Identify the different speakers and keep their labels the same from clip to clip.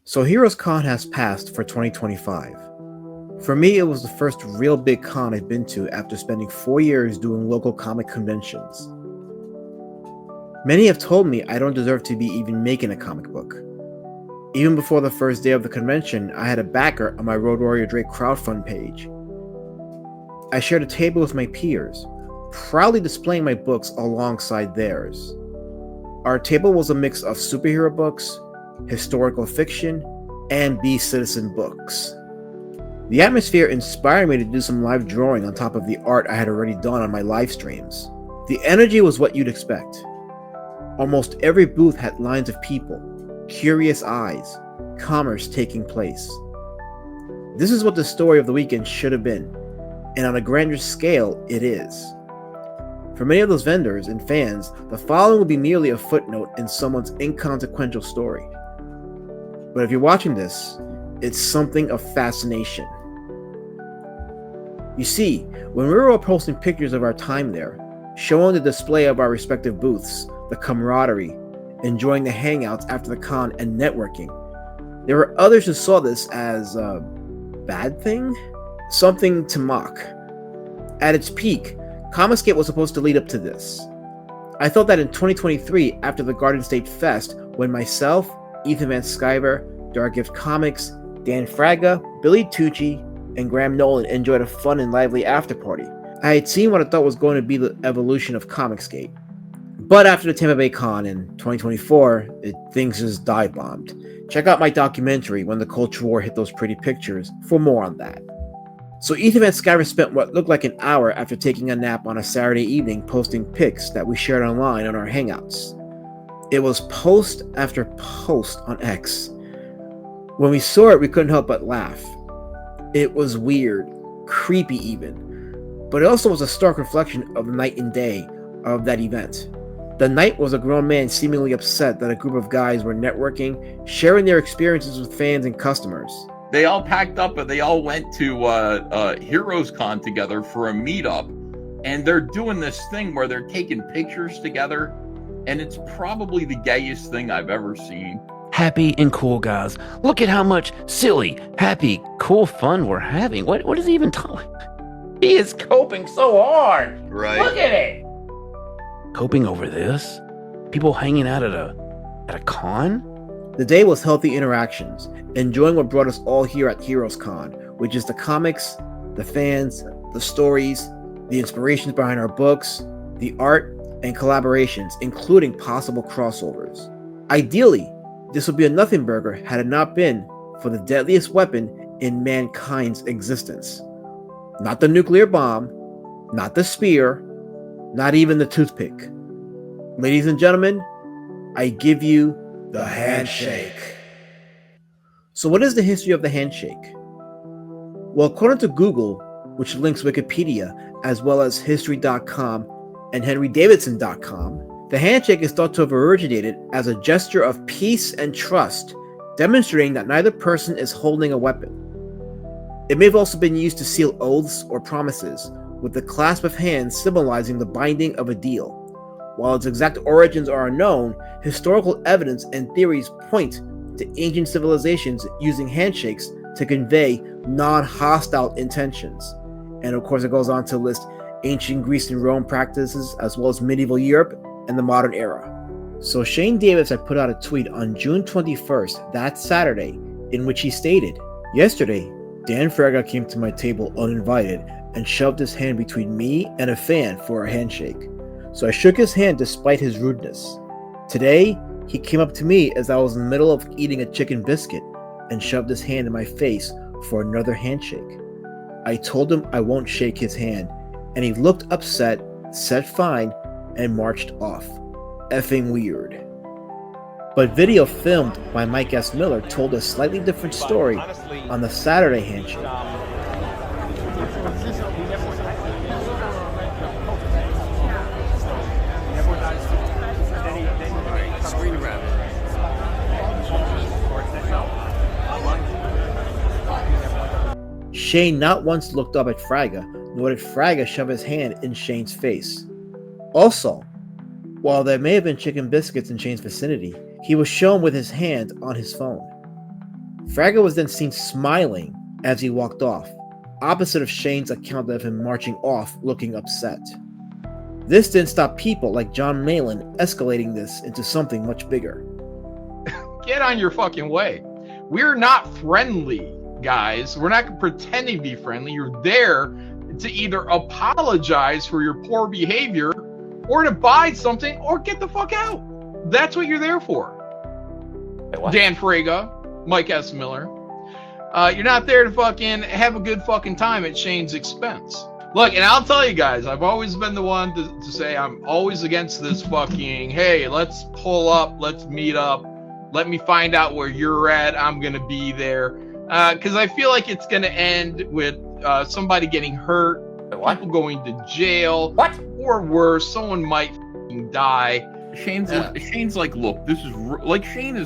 Speaker 1: So heroescon has passed for 2025. For me, it was the first real big con I've been to after spending 4 years doing local comic conventions. Many have told me I don't deserve to be even making a comic book. Even before the first day of the convention, I had a backer on my Road Warrior Drake crowdfund page. I shared a table with my peers, proudly displaying my books alongside theirs. Our table was a mix of superhero books, historical fiction, and B citizen books. The atmosphere inspired me to do some live drawing on top of the art I had already done on my live streams. The energy was what you'd expect. Almost every booth had lines of people, curious eyes, commerce taking place. This is what the story of the weekend should have been, and on a grander scale, it is. For many of those vendors and fans, the following will be merely a footnote in someone's inconsequential story. But if you're watching this, it's something of fascination. You see, when we were all posting pictures of our time there, showing the display of our respective booths, the camaraderie, enjoying the hangouts after the con and networking, there were others who saw this as a bad thing? Something to mock. At its peak, Comicsgate was supposed to lead up to this. I thought that in 2023, after the Garden State Fest, when myself, Ethan Van Sciver, Dark Gift Comics, Dan Fraga, Billy Tucci, and Graham Nolan enjoyed a fun and lively after-party, I had seen what I thought was going to be the evolution of Comicsgate. But after the Tampa Bay Con in 2024, things just dive-bombed. Check out my documentary, When the Culture War Hit Those Pretty Pictures, for more on that. So Ethan Van Sciver spent what looked like an hour after taking a nap on a Saturday evening posting pics that we shared online on our Hangouts. It was post after post on X. When we saw it, we couldn't help but laugh. It was weird, creepy even, but it also was a stark reflection of the night and day of that event. The night was a grown man seemingly upset that a group of guys were networking, sharing their experiences with fans and customers.
Speaker 2: They all packed up and they all went to heroescon together for a meetup, and they're doing this thing where they're taking pictures together, and it's probably the gayest thing I've ever seen.
Speaker 3: Happy and cool guys. Look at how much silly, happy, cool fun we're having. What is he even talking? He is coping so hard.
Speaker 4: Right.
Speaker 3: Look at it. Coping over this? People hanging out at a con?
Speaker 1: The day was healthy interactions, enjoying what brought us all here at HeroesCon, which is the comics, the fans, the stories, the inspirations behind our books, the art, and collaborations, including possible crossovers. Ideally, this would be a nothing burger had it not been for the deadliest weapon in mankind's existence. Not the nuclear bomb, not the spear, not even the toothpick. Ladies and gentlemen, I give you the handshake. So what is the history of the handshake? Well, according to Google, which links Wikipedia, as well as history.com and henrydavidson.com, the handshake is thought to have originated as a gesture of peace and trust, demonstrating that neither person is holding a weapon. It may have also been used to seal oaths or promises, with the clasp of hands symbolizing the binding of a deal. While its exact origins are unknown, historical evidence and theories point to ancient civilizations using handshakes to convey non-hostile intentions. And of course, it goes on to list ancient Greece and Rome practices, as well as medieval Europe and the modern era. So Shane Davis had put out a tweet on June 21st, that Saturday, in which he stated, "Yesterday, Dan Fraga came to my table uninvited and shoved his hand between me and a fan for a handshake. So I shook his hand despite his rudeness. Today, he came up to me as I was in the middle of eating a chicken biscuit and shoved his hand in my face for another handshake. I told him I won't shake his hand, and he looked upset, said fine, and marched off. Effing weird." But video filmed by Mike S. Miller told a slightly different story on the Saturday handshake. Shane not once looked up at Fraga, nor did Fraga shove his hand in Shane's face. Also, while there may have been chicken biscuits in Shane's vicinity, he was shown with his hand on his phone. Fraga was then seen smiling as he walked off, opposite of Shane's account of him marching off looking upset. This didn't stop people like John Malin escalating this into something much bigger.
Speaker 4: Get on your fucking way. We're not friendly, guys. We're not pretending to be friendly. You're there to either apologize for your poor behavior or to buy something or get the fuck out. That's what you're there for.
Speaker 3: Wait,
Speaker 4: Dan Fraga, Mike S. Miller. You're not there to fucking have a good fucking time at Shane's expense. Look, and I'll tell you guys, I've always been the one to say I'm always against this fucking, hey, let's pull up, let's meet up, let me find out where you're at, I'm going to be there. Because I feel like it's going to end with somebody getting hurt, people going to jail, or worse, someone might die.
Speaker 2: Shane's like, look, this is like Shane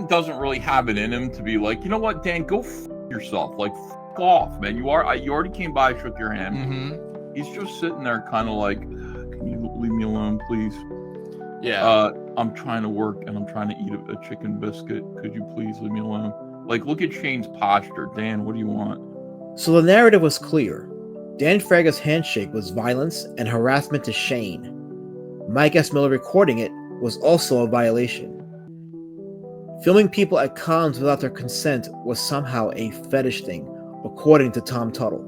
Speaker 2: doesn't really have it in him to be like, you know what, Dan, go yourself, like off, man. You already came by, shook your hand.
Speaker 4: Mm-hmm.
Speaker 2: He's just sitting there, kind of like, can you leave me alone, please?
Speaker 4: Yeah.
Speaker 2: I'm trying to work and I'm trying to eat a chicken biscuit. Could you please leave me alone? Like, look at Shane's posture. Dan, what do you want?
Speaker 1: So the narrative was clear. Dan Fraga's handshake was violence and harassment to Shane. Mike S. Miller recording it was also a violation. Filming people at cons without their consent was somehow a fetish thing, according to Tom Tuttle.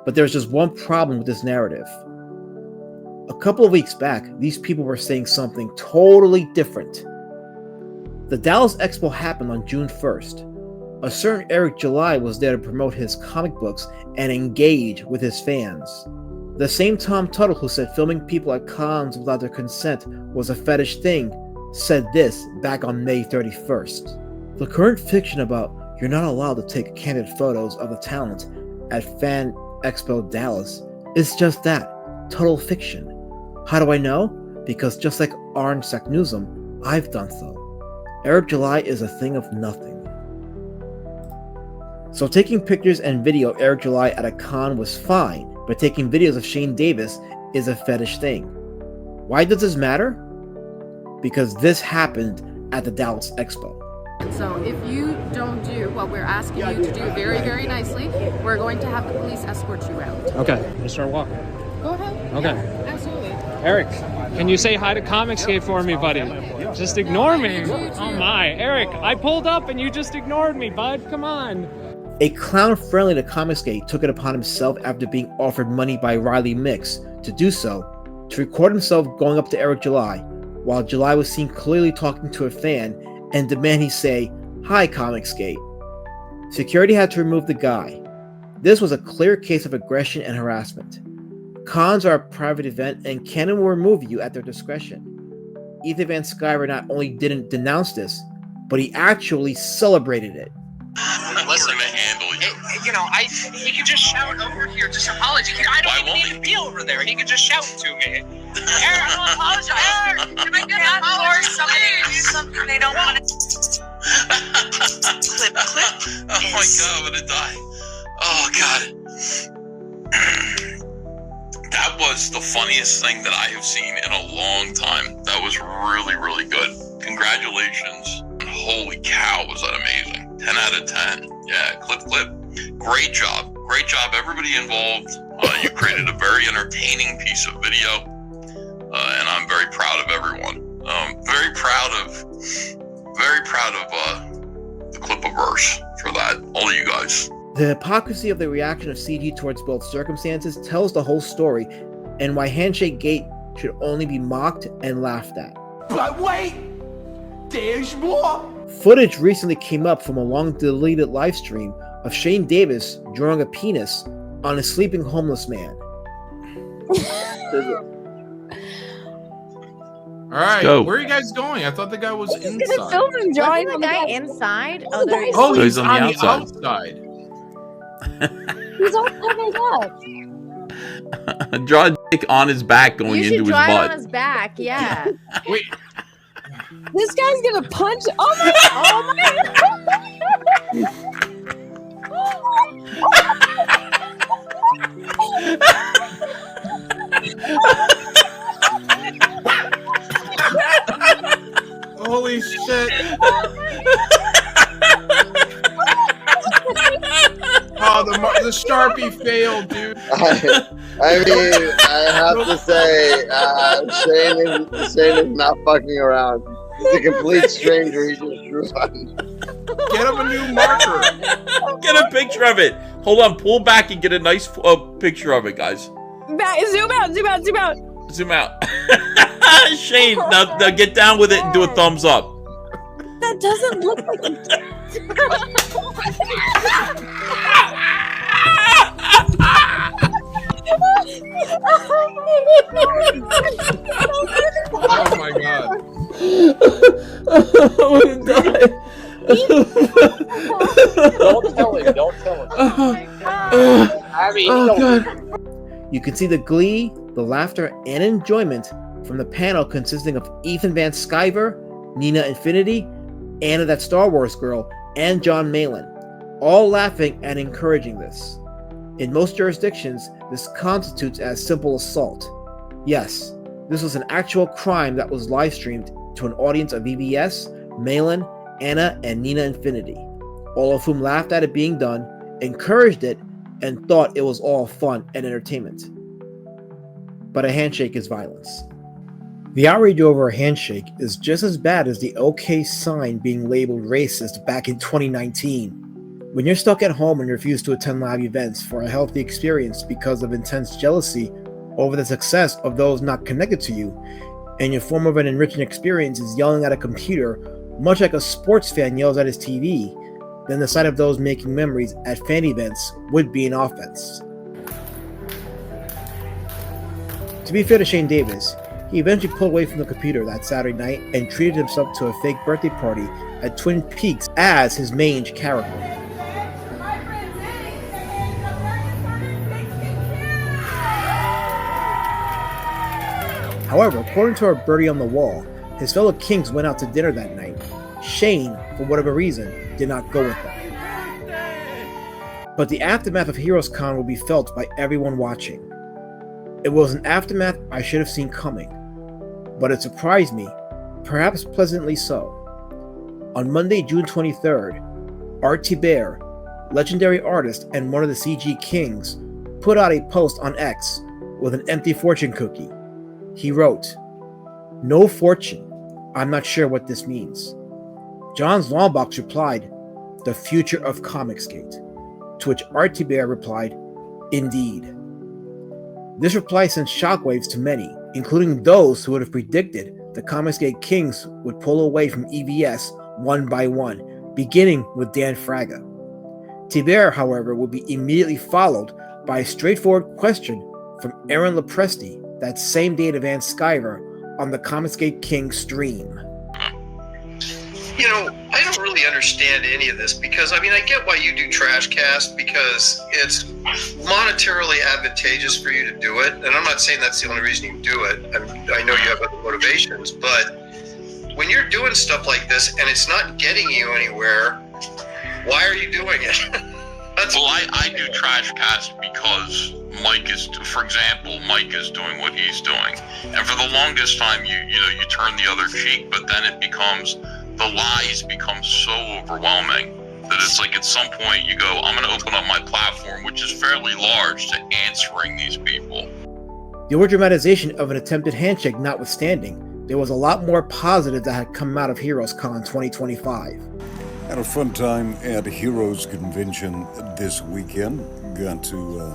Speaker 1: But there's just one problem with this narrative. A couple of weeks back, these people were saying something totally different. The Dallas Expo happened on June 1st. A certain Eric July was there to promote his comic books and engage with his fans. The same Tom Tuttle who said filming people at cons without their consent was a fetish thing said this back on May 31st. The current fiction about you're not allowed to take candid photos of the talent at Fan Expo Dallas is just that, total fiction. How do I know? Because just like Orange Saknussemm, I've done so. Eric July is a thing of nothing. So taking pictures and video of Eric July at a con was fine, but taking videos of Shane Davis is a fetish thing. Why does this matter? Because this happened at the Dallas Expo.
Speaker 5: So if you don't do what we're asking you to do very, very nicely, we're going to have the police escort you out.
Speaker 6: Okay, we'll start walking.
Speaker 5: Go ahead.
Speaker 6: Okay.
Speaker 5: Yeah, absolutely.
Speaker 6: Eric, can you say hi to Comicsgate for me, buddy? Just ignore me. Oh my, Eric, I pulled up and you just ignored me, bud. Come on.
Speaker 1: A clown friendly to Comicsgate took it upon himself after being offered money by Riley Mix to do so, to record himself going up to Eric July, while July was seen clearly talking to a fan and demand he say, "Hi, Comicsgate." Security had to remove the guy. This was a clear case of aggression and harassment. Cons are a private event and Canon will remove you at their discretion. Ethan Van Sciver not only didn't denounce this, but he actually celebrated it.
Speaker 7: Listen,
Speaker 2: to handle you.
Speaker 7: He could just shout over here, just apology. I don't even need to be over there. He could just shout to me. Eric, I apologize. Eric, can I get an apology? Somebody to do something they don't want to. Clip.
Speaker 8: Oh my god, I'm gonna die. Oh god. That was the funniest thing that I have seen in a long time. That was really, really good. Congratulations. Holy cow, was that amazing. 10 out of 10. Yeah, clip. Great job. Great job, everybody involved. You created a very entertaining piece of video. And I'm very proud of everyone. Very proud of the Clip-A-Verse for that. All of you guys.
Speaker 1: The hypocrisy of the reaction of CG towards both circumstances tells the whole story and why Handshake Gate should only be mocked and laughed at.
Speaker 9: But wait! There's more!
Speaker 1: Footage recently came up from a long-deleted livestream of Shane Davis drawing a penis on a sleeping homeless man.
Speaker 4: All right,
Speaker 2: go.
Speaker 4: where are you guys going? I thought the guy was inside.
Speaker 10: He's gonna film him drawing
Speaker 5: Wasn't
Speaker 10: the
Speaker 5: the guy
Speaker 10: guy.
Speaker 5: inside? Oh, there he is.
Speaker 4: Oh,
Speaker 2: So
Speaker 4: he's
Speaker 2: he's
Speaker 4: on
Speaker 2: on
Speaker 4: the
Speaker 2: the
Speaker 4: outside.
Speaker 10: He's all covered up.
Speaker 2: Draw a dick on his back going
Speaker 5: You
Speaker 2: into
Speaker 5: should
Speaker 2: his
Speaker 5: draw it
Speaker 2: butt.
Speaker 5: on his back, yeah.
Speaker 4: Wait,
Speaker 10: This guy's gonna punch. Oh my!
Speaker 5: Oh my
Speaker 4: holy shit. the Sharpie failed, dude.
Speaker 11: I mean, I have to say, Shane is not fucking around. He's a complete stranger. He just drew on.
Speaker 4: Get him a new marker.
Speaker 2: Get a picture of it. Hold on, pull back and get a nice picture of it, guys.
Speaker 10: Zoom out.
Speaker 2: Zoom out. Shane, now get down with it and do a thumbs up.
Speaker 10: That doesn't look like
Speaker 4: Oh my god.
Speaker 1: I'm gonna die.
Speaker 12: Don't tell him. I mean,
Speaker 1: God. You can see the glee, the laughter, and enjoyment from the panel consisting of Ethan Van Sciver, Nina Infinity, Anna That Star Wars Girl, and John Malin, all laughing and encouraging this. In most jurisdictions, this constitutes as simple assault. Yes, this was an actual crime that was live streamed to an audience of EVS, Malin, Anna, and Nina Infinity, all of whom laughed at it being done, encouraged it, and thought it was all fun and entertainment. But a handshake is violence. The outrage over a handshake is just as bad as the OK sign being labeled racist back in 2019. When you're stuck at home and refuse to attend live events for a healthy experience because of intense jealousy over the success of those not connected to you, and your form of an enriching experience is yelling at a computer, much like a sports fan yells at his TV, then the sight of those making memories at fan events would be an offense. To be fair to Shane Davis, he eventually pulled away from the computer that Saturday night and treated himself to a fake birthday party at Twin Peaks as his mange character. However, according to our birdie on the wall, his fellow Kings went out to dinner that night. Shane, for whatever reason, did not go with them. But the aftermath of heroescon will be felt by everyone watching. It was an aftermath I should have seen coming, but it surprised me, perhaps pleasantly so. On Monday, June 23rd, Art Bear, legendary artist and one of the CG Kings, put out a post on X with an empty fortune cookie. He wrote, "No fortune. I'm not sure what this means." John's Longbox replied, "The future of Comicsgate," to which Art Bear replied, "Indeed." This reply sent shockwaves to many, including those who would have predicted the Comicsgate Kings would pull away from EVS one by one, beginning with Dan Fraga. Tiber, however, would be immediately followed by a straightforward question from Aaron Lepresti that same day to Van Sciver on the Comicsgate King stream.
Speaker 13: You know, I don't really understand any of this because, I mean, I get why you do Trashcast because it's monetarily advantageous for you to do it. And I'm not saying that's the only reason you do it. I know you have other motivations, but when you're doing stuff like this and it's not getting you anywhere, why are you doing it?
Speaker 8: Well, I do Trashcast because Mike is, for example, Mike is doing what he's doing. And for the longest time, you turn the other cheek, but then it becomes, the lies become so overwhelming that it's like at some point you go, I'm going to open up my platform, which is fairly large, to answering these people.
Speaker 1: The overdramatization of an attempted handshake notwithstanding, there was a lot more positive that had come out of HeroesCon 2025.
Speaker 14: Had a fun time at Heroes Convention this weekend. Got to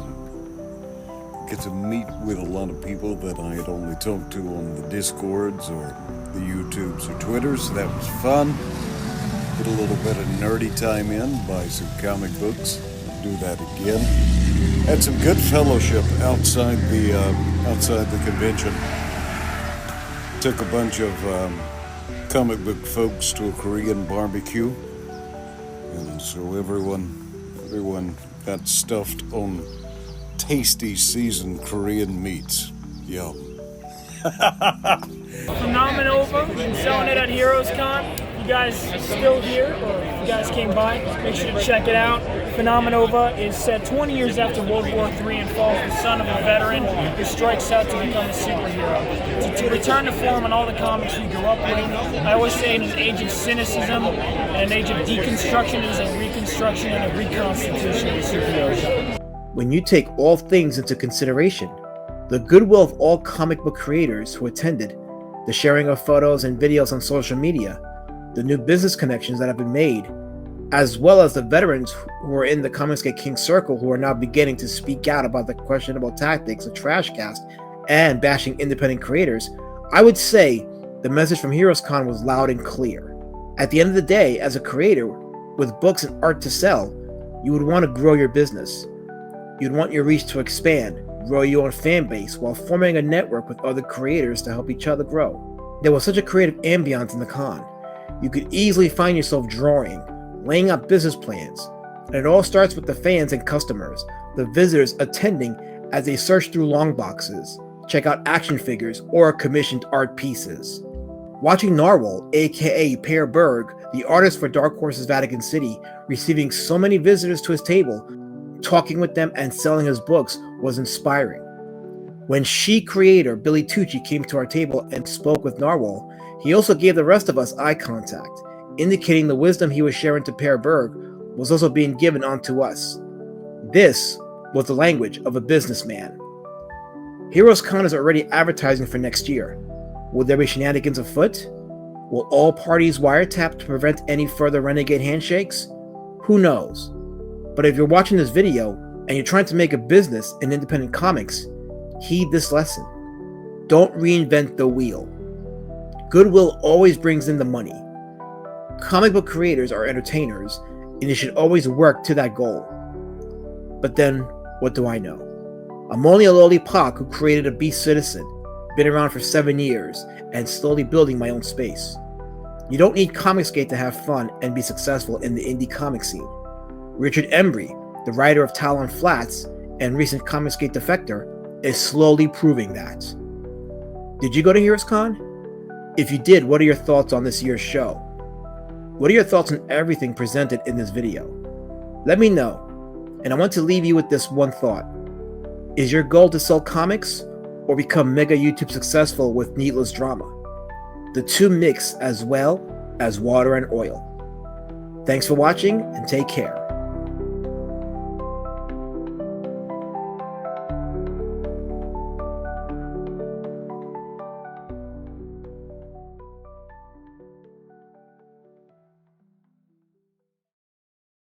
Speaker 14: get to meet with a lot of people that I had only talked to on the Discords or the YouTubes or Twitters. That was fun. Get a little bit of nerdy time in, buy some comic books, do that again. Had some good fellowship outside the convention. Took a bunch of comic book folks to a Korean barbecue. And so everyone got stuffed on tasty seasoned Korean meats. Yum.
Speaker 15: Phenomenova, been selling it at HeroesCon. If you guys still here, or if you guys came by, make sure to check it out. Phenomenova is set 20 years after World War III and follows the son of a veteran who strikes out to become a superhero. To return to form in all the comics we grew up with. I always say in an age of cynicism and an age of deconstruction is a reconstruction and a reconstitution of superheroes.
Speaker 1: When you take all things into consideration, the goodwill of all comic book creators who attended, the sharing of photos and videos on social media, the new business connections that have been made, as well as the veterans who are in the Comicsgate King Circle who are now beginning to speak out about the questionable tactics of Trashcast and bashing independent creators, I would say the message from heroescon was loud and clear. At the end of the day, as a creator with books and art to sell, you would want to grow your business. You'd want your reach to expand, grow your own fan base while forming a network with other creators to help each other grow. There was such a creative ambiance in the con. You could easily find yourself drawing, laying out business plans, and it all starts with the fans and customers, the visitors attending as they search through long boxes, check out action figures or commissioned art pieces. Watching Narwhal, aka Per Berg, the artist for Dark Horse's Vatican City, receiving so many visitors to his table, talking with them and selling his books was inspiring. When She creator Billy Tucci came to our table and spoke with Narwhal, he also gave the rest of us eye contact, indicating the wisdom he was sharing to Per Berg was also being given onto us. This was the language of a businessman. heroescon is already advertising for next year. Will there be shenanigans afoot? Will all parties wiretap to prevent any further renegade handshakes? Who knows? But if you're watching this video and you're trying to make a business in independent comics, heed this lesson. Don't reinvent the wheel. Goodwill always brings in the money. Comic book creators are entertainers, and you should always work to that goal. But then, what do I know? I'm only a lowly pock who created a beast citizen, been around for 7 years, and slowly building my own space. You don't need Comicsgate to have fun and be successful in the indie comic scene. Richard Embry, the writer of Talon Flats and recent Comicsgate defector, is slowly proving that. Did you go to heroescon? If you did, what are your thoughts on this year's show? What are your thoughts on everything presented in this video? Let me know, and I want to leave you with this one thought. Is your goal to sell comics or become mega YouTube successful with needless drama? The two mix as well as water and oil. Thanks for watching and take care.